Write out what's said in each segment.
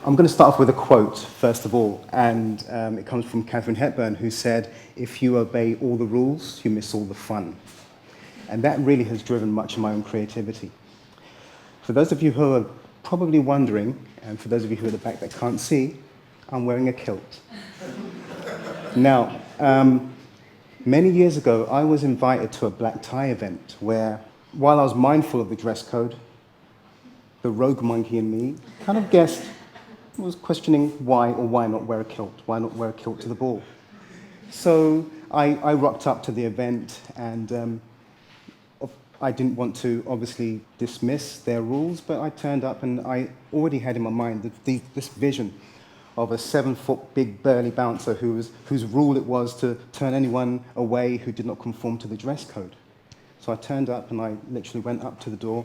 I'm going to start off with a quote, first of all, and it comes from Catherine Hepburn, who said, "If you obey all the rules, you miss all the fun." And that really has driven much of my own creativity. For those of you who are probably wondering, and for those of you who are at the back that can't see, I'm wearing a kilt. Now, many years ago, I was invited to a black tie event where, while I was mindful of the dress code, the rogue monkey in me kind of guessed, was questioning why or why not wear a kilt? Why not wear a kilt to the ball? So I rocked up to the event, and I didn't want to obviously dismiss their rules, but I turned up and I already had in my mind this vision of a 7-foot big burly bouncer whose rule it was to turn anyone away who did not conform to the dress code. So I turned up and I literally went up to the door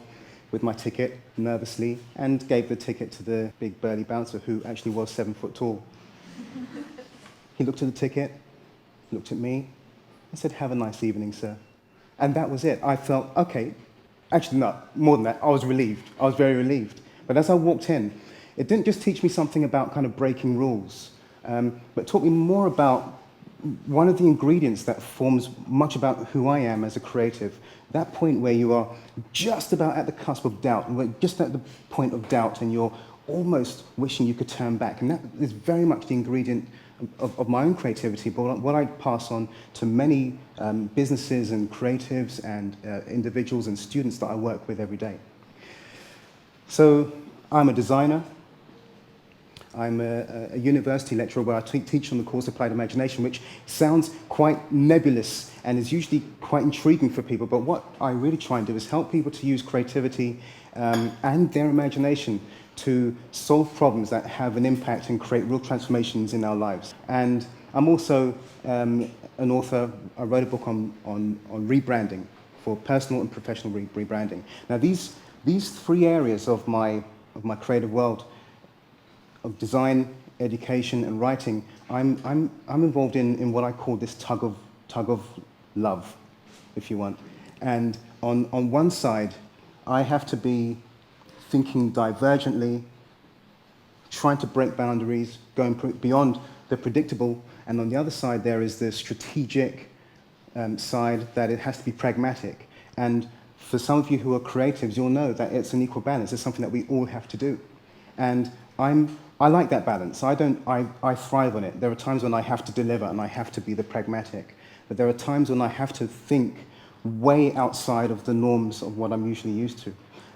with my ticket nervously and gave the ticket to the big burly bouncer who actually was 7 foot tall. He looked at the ticket, looked at me, and said, "Have a nice evening, sir." And that was it. I felt, okay, actually no, more than that, I was relieved. I was very relieved. But as I walked in, it didn't just teach me something about kind of breaking rules, but taught me more about one of the ingredients that forms much about who I am as a creative. That point where you are just about at the cusp of doubt, just at the point of doubt, and you're almost wishing you could turn back. And that is very much the ingredient of my own creativity, but what I pass on to many businesses and creatives and individuals and students that I work with every day. So I'm a designer. I'm a university lecturer where I teach on the course Applied Imagination, which sounds quite nebulous and is usually quite intriguing for people, but what I really try and do is help people to use creativity and their imagination to solve problems that have an impact and create real transformations in our lives. And I'm also an author. I wrote a book on rebranding, for personal and professional rebranding. Now these three areas of my creative world, of design, education, and writing, I'm involved in what I call this tug of love, if you want. And on one side, I have to be thinking divergently, trying to break boundaries, going beyond the predictable, and on the other side there is the strategic side that it has to be pragmatic. And for some of you who are creatives, you'll know that it's an equal balance. It's something that we all have to do. And I like that balance. I thrive on it. There are times when I have to deliver and I have to be the pragmatic, but there are times when I have to think way outside of the norms of what I'm usually used to.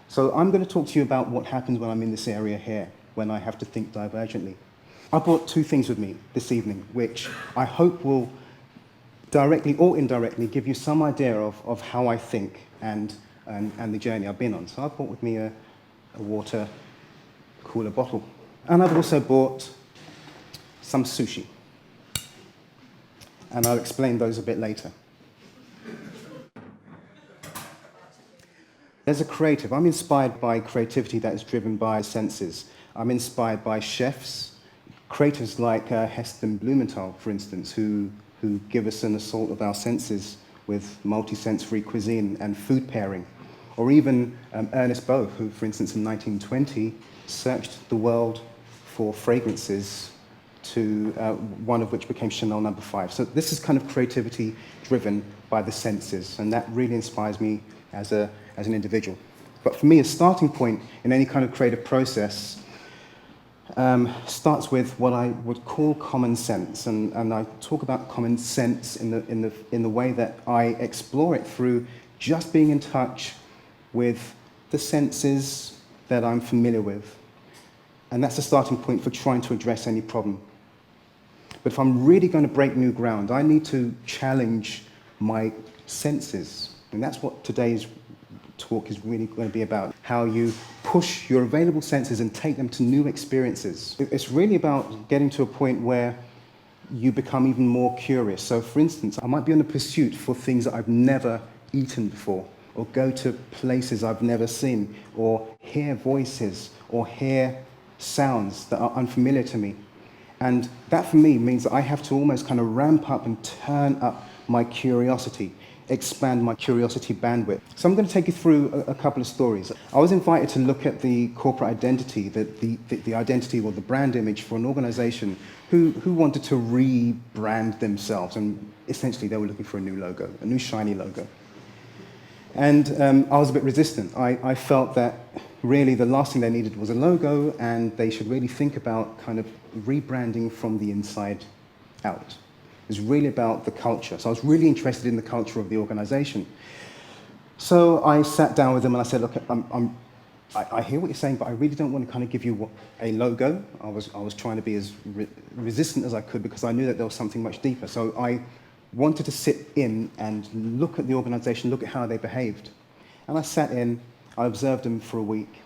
So I'm going to talk to you about what happens when I'm in this area here, when I have to think divergently. I brought two things with me this evening, which I hope will directly or indirectly give you some idea of how I think and the journey I've been on. So I brought with me a water cooler bottle. And I've also bought some sushi. And I'll explain those a bit later. As a creative, I'm inspired by creativity that is driven by senses. I'm inspired by chefs, creators like Heston Blumenthal, for instance, who give us an assault of our senses with multi-sensory cuisine and food pairing. Or even Ernest Beaux, who, for instance, in 1920, searched the world for fragrances, to one of which became Chanel No. 5. So this is kind of creativity driven by the senses, and that really inspires me as an individual. But for me, a starting point in any kind of creative process starts with what I would call common sense, and I talk about common sense in the way that I explore it through just being in touch with the senses that I'm familiar with. And that's a starting point for trying to address any problem. But if I'm really going to break new ground, I need to challenge my senses. And that's what today's talk is really going to be about, how you push your available senses and take them to new experiences. It's really about getting to a point where you become even more curious. So for instance, I might be on a pursuit for things that I've never eaten before, or go to places I've never seen, or hear voices, or hear sounds that are unfamiliar to me. And that for me means that I have to almost kind of ramp up and turn up my curiosity. expand my curiosity bandwidth. So I'm going to take you through a couple of stories. I was invited to look at the corporate identity, the identity or the brand image for an organization who wanted to rebrand themselves, and essentially they were looking for a new logo, a new shiny logo. And I was a bit resistant. I felt that really the last thing they needed was a logo, and they should really think about kind of rebranding from the inside out. It was really about the culture. So I was really interested in the culture of the organization. So I sat down with them and I said, look, I hear what you're saying, but I really don't want to kind of give you a logo. I was trying to be as resistant as I could because I knew that there was something much deeper. So I wanted to sit in and look at the organization, look at how they behaved. And I sat in, I observed them for a week.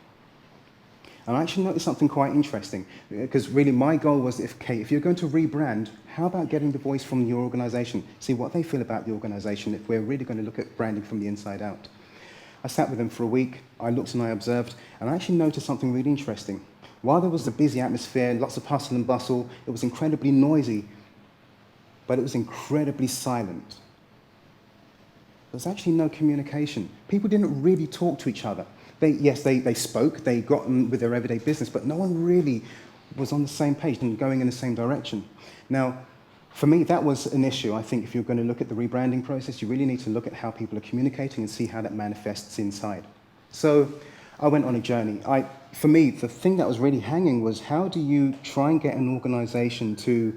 And I actually noticed something quite interesting, because really my goal was, if you're going to rebrand, how about getting the voice from your organization, see what they feel about the organization, if we're really going to look at branding from the inside out. I sat with them for a week, I looked and I observed, and I actually noticed something really interesting. While there was a busy atmosphere, lots of hustle and bustle, it was incredibly noisy, but it was incredibly silent. There was actually no communication. People didn't really talk to each other. They spoke, they got on with their everyday business, but no one really was on the same page and going in the same direction. Now, for me, that was an issue. I think if you're going to look at the rebranding process, you really need to look at how people are communicating and see how that manifests inside. So I went on a journey. For me, the thing that was really hanging was, how do you try and get an organization to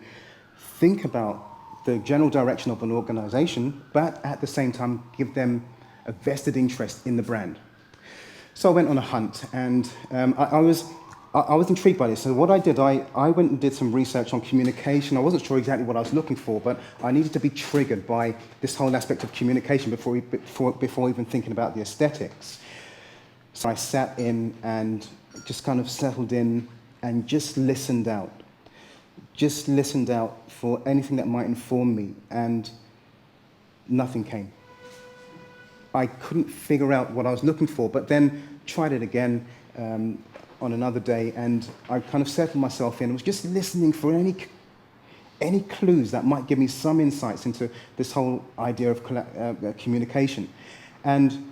think about the general direction of an organization, but at the same time give them a vested interest in the brand? So I went on a hunt, and I was intrigued by this. So what I did, I went and did some research on communication. I wasn't sure exactly what I was looking for, but I needed to be triggered by this whole aspect of communication before even thinking about the aesthetics. So I sat in and just kind of settled in and just listened out. Just listened out for anything that might inform me, and nothing came. I couldn't figure out what I was looking for, but then tried it again on another day, and I kind of settled myself in and was just listening for any clues that might give me some insights into this whole idea of communication. And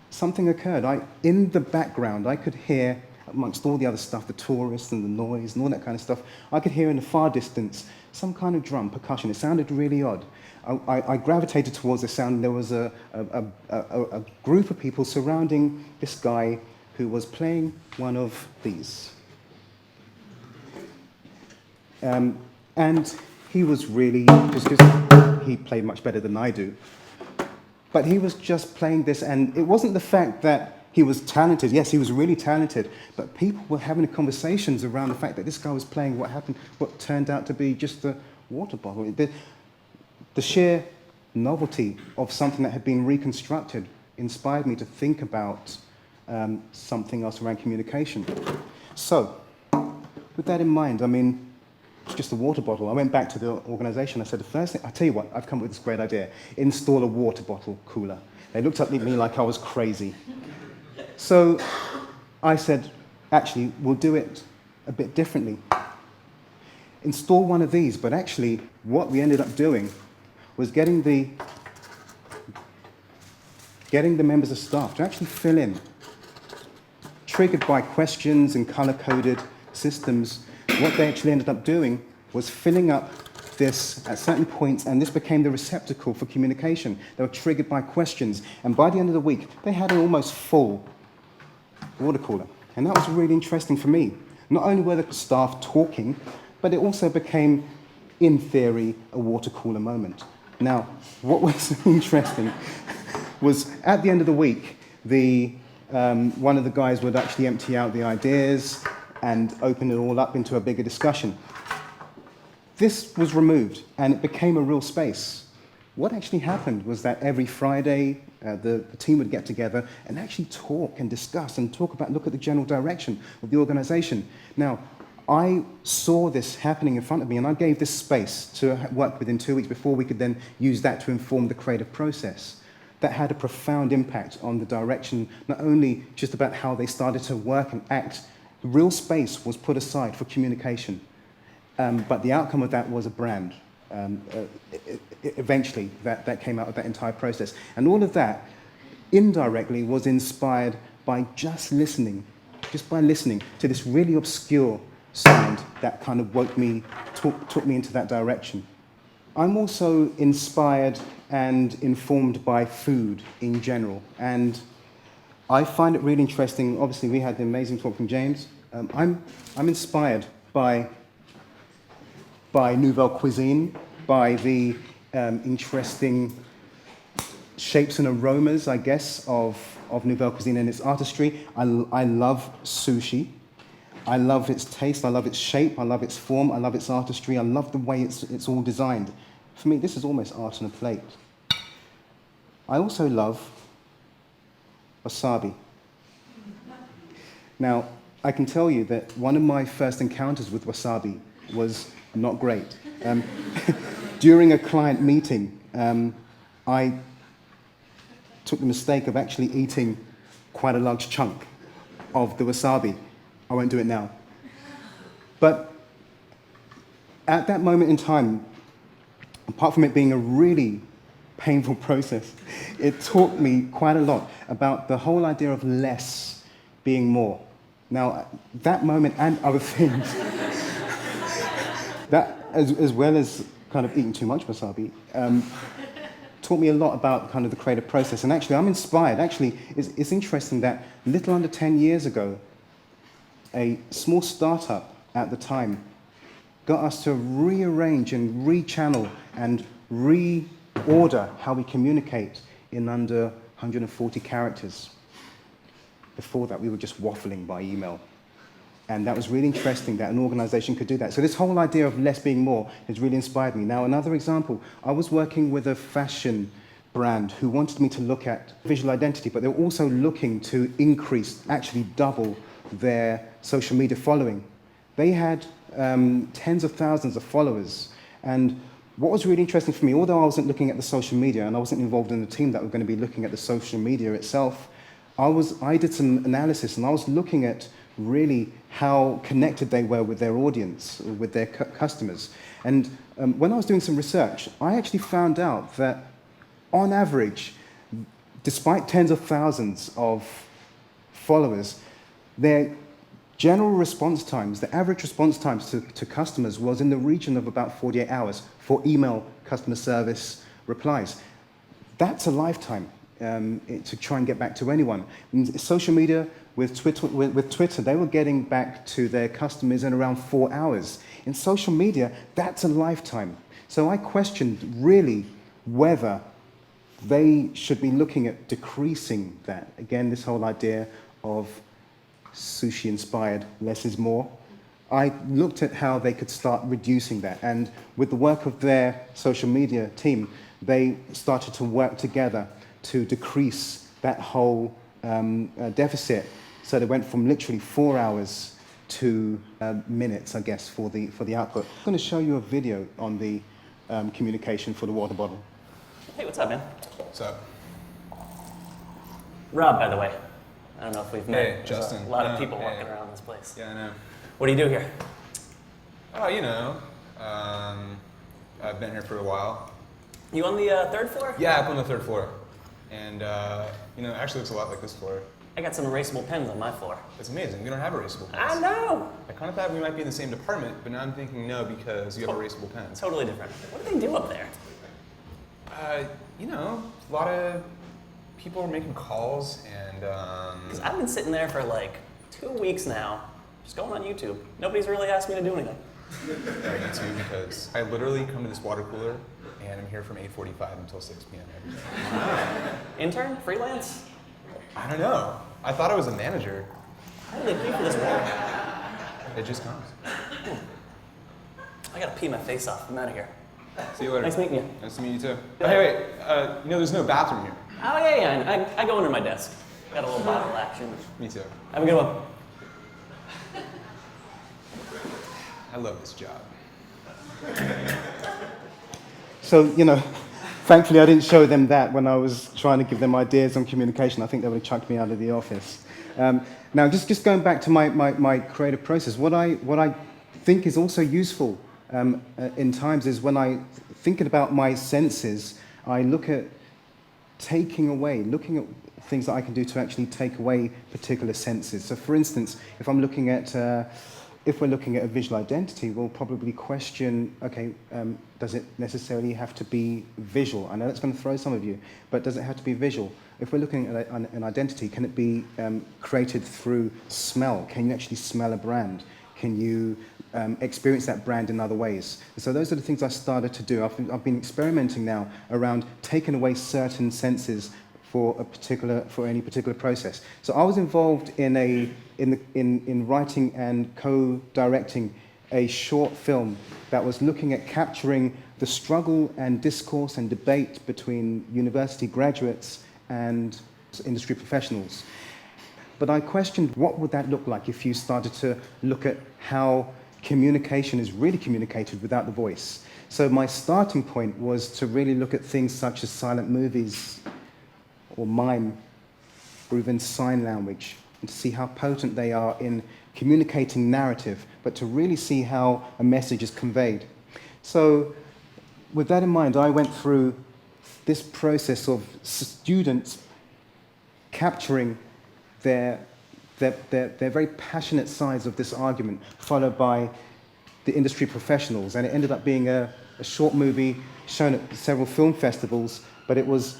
something occurred. In the background, I could hear, amongst all the other stuff, the tourists and the noise and all that kind of stuff, I could hear in the far distance some kind of drum, percussion. It sounded really odd. I gravitated towards the sound, and there was a group of people surrounding this guy who was playing one of these. And he was really, he played much better than I do, but he was just playing this, and it wasn't the fact that he was talented. Yes, he was really talented, but people were having conversations around the fact that this guy was playing what turned out to be just a water bottle. The sheer novelty of something that had been reconstructed inspired me to think about something else around communication. So, with that in mind, it's just a water bottle. I went back to the organization. I said, the first thing, I tell you what, I've come up with this great idea. Install a water bottle cooler. They looked at me like I was crazy. So I said, actually, we'll do it a bit differently. Install one of these, but actually what we ended up doing was getting the members of staff to actually fill in. Triggered by questions and color-coded systems, what they actually ended up doing was filling up this at certain points, and this became the receptacle for communication. They were triggered by questions, and by the end of the week, they had an almost full water cooler. And that was really interesting for me. Not only were the staff talking, but it also became, in theory, a water cooler moment. Now, what was interesting was at the end of the week, one of the guys would actually empty out the ideas and open it all up into a bigger discussion. This was removed, and it became a real space. What actually happened was that every Friday, the team would get together and actually talk and discuss and look at the general direction of the organization. Now, I saw this happening in front of me, and I gave this space to work within 2 weeks before we could then use that to inform the creative process. That had a profound impact on the direction, not only just about how they started to work and act. Real space was put aside for communication, but the outcome of that was a brand. eventually, that came out of that entire process. And all of that, indirectly, was inspired by just by listening to this really obscure sound that kind of took me into that direction. I'm also inspired and informed by food in general, and I find it really interesting. Obviously, we had the amazing talk from James. I'm inspired by nouvelle cuisine, by the interesting shapes and aromas, I guess, of nouvelle cuisine and its artistry. I love sushi. I love its taste, I love its shape, I love its form, I love its artistry, I love the way it's all designed. For me, this is almost art on a plate. I also love wasabi. Now, I can tell you that one of my first encounters with wasabi was not great. During a client meeting, I took the mistake of actually eating quite a large chunk of the wasabi. I won't do it now. But at that moment in time, apart from it being a really painful process, it taught me quite a lot about the whole idea of less being more. Now, that moment and other things, that as well as kind of eating too much wasabi, taught me a lot about kind of the creative process. And actually, I'm inspired. Actually, it's interesting that a little under 10 years ago, a small startup at the time got us to rearrange and rechannel and reorder how we communicate in under 140 characters. Before that, we were just waffling by email. And that was really interesting that an organization could do that. So this whole idea of less being more has really inspired me. Now, another example, I was working with a fashion brand who wanted me to look at visual identity, but they were also looking to increase, actually double their social media following. They had tens of thousands of followers. And what was really interesting for me, although I wasn't looking at the social media and I wasn't involved in the team that were going to be looking at the social media itself, I did some analysis and I was looking at really how connected they were with their audience, with their customers. And when I was doing some research, I actually found out that on average, despite tens of thousands of followers, their general response times, the average response times to customers was in the region of about 48 hours for email customer service replies. That's a lifetime to try and get back to anyone. And social media, with Twitter, they were getting back to their customers in around 4 hours. In social media, that's a lifetime. So I questioned really whether they should be looking at decreasing that. Again, this whole idea of sushi-inspired, less is more. I looked at how they could start reducing that. And with the work of their social media team, they started to work together to decrease that whole deficit. So they went from literally 4 hours to minutes, I guess, for the output. I'm going to show you a video on the communication for the water bottle. Hey, what's up, man? What's up? Rob, by the way. I don't know if we've met. Hey, Justin. There's a lot of people walking around this place. Yeah, I know. What do you do here? Oh, you know, I've been here for a while. You on the third floor? Yeah, up on the third floor. And, you know, it actually looks a lot like this floor. I got some erasable pens on my floor. It's amazing. We don't have erasable pens. I know! I kind of thought we might be in the same department, but now I'm thinking no, because you have erasable pens. Totally different. What do they do up there? You know, a lot of people are making calls and, Because I've been sitting there for like 2 weeks now, just going on YouTube. Nobody's really asked me to do anything. Me too, because I literally come to this water cooler and I'm here from 8:45 until 6 p.m. every day. Intern? Freelance? I don't know. I thought I was a manager. How do they pay for this work? It just comes. I gotta pee my face off. I'm out of here. See you later. Nice meeting you. Nice to meet you too. Oh, hey, wait. You know, there's no bathroom here. Oh, yeah. I go under my desk. Got a little bottle action. Me too. Have a good one. I love this job. So, you know, thankfully I didn't show them that when I was trying to give them ideas on communication. I think they would have chucked me out of the office. Now, just going back to my creative process, what I think is also useful in times is when I, thinking about my senses, I look at looking at things that I can do to actually take away particular senses. So for instance, if we're looking at a visual identity, we'll probably question, okay, does it necessarily have to be visual? I know that's going to throw some of you, but does it have to be visual? If we're looking at an identity, can it be created through smell? Can you actually smell a brand? Can you experience that brand in other ways? So those are the things I started to do. I've been experimenting now around taking away certain senses for any particular process. So I was involved in writing and co-directing a short film that was looking at capturing the struggle and discourse and debate between university graduates and industry professionals. But I questioned, what would that look like if you started to look at how communication is really communicated without the voice? So my starting point was to really look at things such as silent movies, or mime, or even sign language, and to see how potent they are in communicating narrative, but to really see how a message is conveyed. So with that in mind, I went through this process of students capturing their very passionate sides of this argument, followed by the industry professionals, and it ended up being a short movie shown at several film festivals, but it was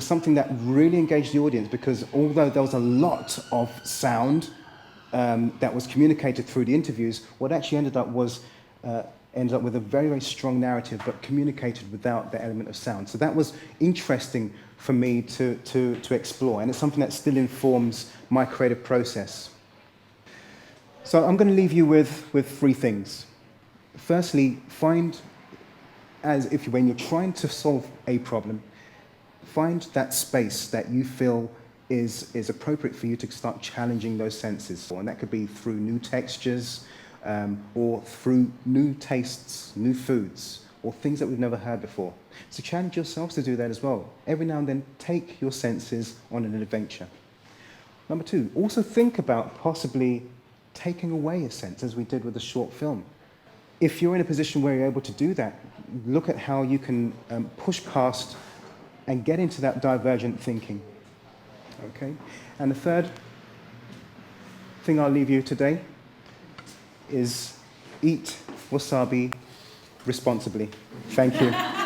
something that really engaged the audience, because although there was a lot of sound that was communicated through the interviews, what actually ended up with a very, very strong narrative, but communicated without the element of sound. So that was interesting for me to explore, and it's something that still informs my creative process. So I'm going to leave you with three things. Firstly, when you're trying to solve a problem, find that space that you feel is appropriate for you to start challenging those senses. And that could be through new textures, or through new tastes, new foods, or things that we've never heard before. So challenge yourselves to do that as well. Every now and then, take your senses on an adventure. Number two, also think about possibly taking away a sense, as we did with the short film. If you're in a position where you're able to do that, look at how you can push past and get into that divergent thinking. Okay? And the third thing I'll leave you today is eat wasabi responsibly. Thank you.